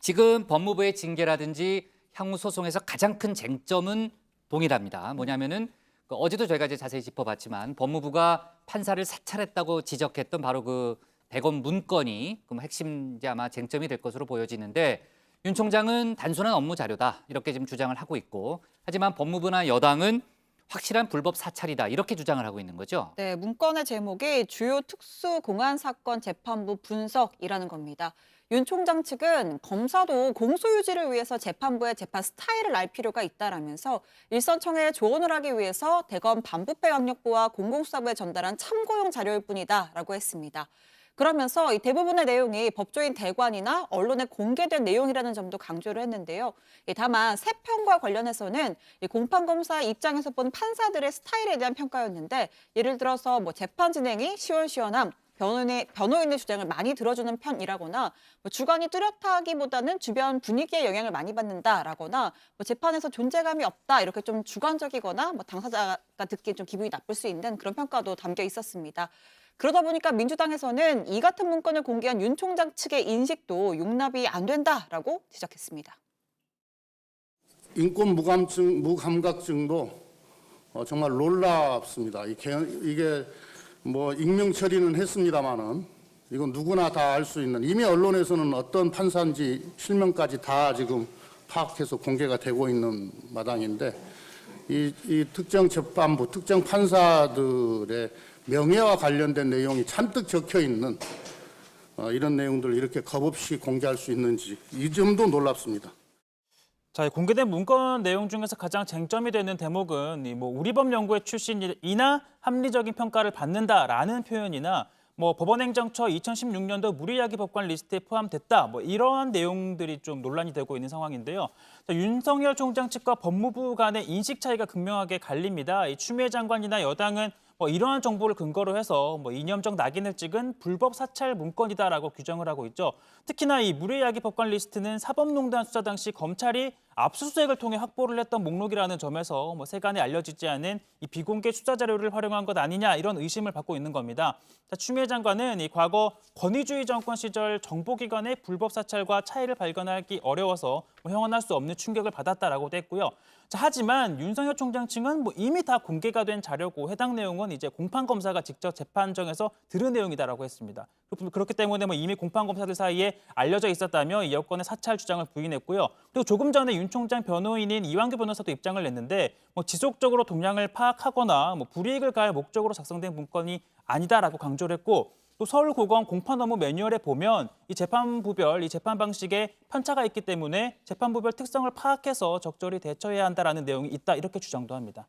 지금 법무부의 징계라든지 향후 소송에서 가장 큰 쟁점은 동일합니다. 뭐냐면은 어제도 저희가 이제 자세히 짚어봤지만 법무부가 판사를 사찰했다고 지적했던 바로 그 대검 문건이 그럼 핵심 이제 아마 쟁점이 될 것으로 보여지는데 윤 총장은 단순한 업무 자료다 이렇게 지금 주장을 하고 있고 하지만 법무부나 여당은 확실한 불법 사찰이다 이렇게 주장을 하고 있는 거죠. 네, 문건의 제목이 주요 특수공안 사건 재판부 분석이라는 겁니다. 윤 총장 측은 검사도 공소유지를 위해서 재판부의 재판 스타일을 알 필요가 있다라면서 일선청에 조언을 하기 위해서 대검 반부패 강력부와 공공수사부에 전달한 참고용 자료일 뿐이다라고 했습니다. 그러면서 이 대부분의 내용이 법조인 대관이나 언론에 공개된 내용이라는 점도 강조를 했는데요. 다만 새 편과 관련해서는 공판검사 입장에서 본 판사들의 스타일에 대한 평가였는데 예를 들어서 재판 진행이 시원시원함, 변호인의 주장을 많이 들어주는 편이라거나 주관이 뚜렷하기보다는 주변 분위기에 영향을 많이 받는다라거나 재판에서 존재감이 없다 이렇게 좀 주관적이거나 당사자가 듣기엔 좀 기분이 나쁠 수 있는 그런 평가도 담겨 있었습니다. 그러다 보니까 민주당에서는 이 같은 문건을 공개한 윤 총장 측의 인식도 용납이 안 된다라고 지적했습니다. 인권 무감각증도 정말 놀랍습니다. 이게 익명 처리는 했습니다만은 이건 누구나 다 알 수 있는 이미 언론에서는 어떤 판사인지 실명까지 다 지금 파악해서 공개가 되고 있는 마당인데 이 특정 재판부, 특정 판사들의 명예와 관련된 내용이 잔뜩 적혀 있는 이런 내용들을 이렇게 겁없이 공개할 수 있는지 이 점도 놀랍습니다. 자, 공개된 문건 내용 중에서 가장 쟁점이 되는 대목은 우리법연구회 출신이나 합리적인 평가를 받는다라는 표현이나 법원행정처 2016년도 무리야기 법관 리스트에 포함됐다 이러한 내용들이 좀 논란이 되고 있는 상황인데요. 자, 윤석열 총장 측과 법무부 간의 인식 차이가 극명하게 갈립니다. 이 추미애 장관이나 여당은 이러한 정보를 근거로 해서 이념적 낙인을 찍은 불법 사찰 문건이다라고 규정을 하고 있죠. 특히나 이 무리야기 법관 리스트는 사법농단 수사 당시 검찰이 압수수색을 통해 확보를 했던 목록이라는 점에서 세간에 알려지지 않은 이 비공개 수사 자료를 활용한 것 아니냐 이런 의심을 받고 있는 겁니다. 자, 추미애 장관은 이 과거 권위주의 정권 시절 정보기관의 불법 사찰과 차이를 발견하기 어려워서 형언할 수 없는 충격을 받았다라고도 했고요. 자, 하지만 윤석열 총장 측은 이미 다 공개가 된 자료고 해당 내용은 이제 공판검사가 직접 재판정에서 들은 내용이다라고 했습니다. 그렇기 때문에 이미 공판검사들 사이에 알려져 있었다며 이 여권의 사찰 주장을 부인했고요. 그리고 조금 전에 윤 총장 변호인인 이완규 변호사도 입장을 냈는데 지속적으로 동향을 파악하거나 불이익을 가할 목적으로 작성된 문건이 아니다라고 강조를 했고 또 서울고검 공판업무 매뉴얼에 보면 이 재판부별 이 재판 방식에 편차가 있기 때문에 재판부별 특성을 파악해서 적절히 대처해야 한다라는 내용이 있다 이렇게 주장도 합니다.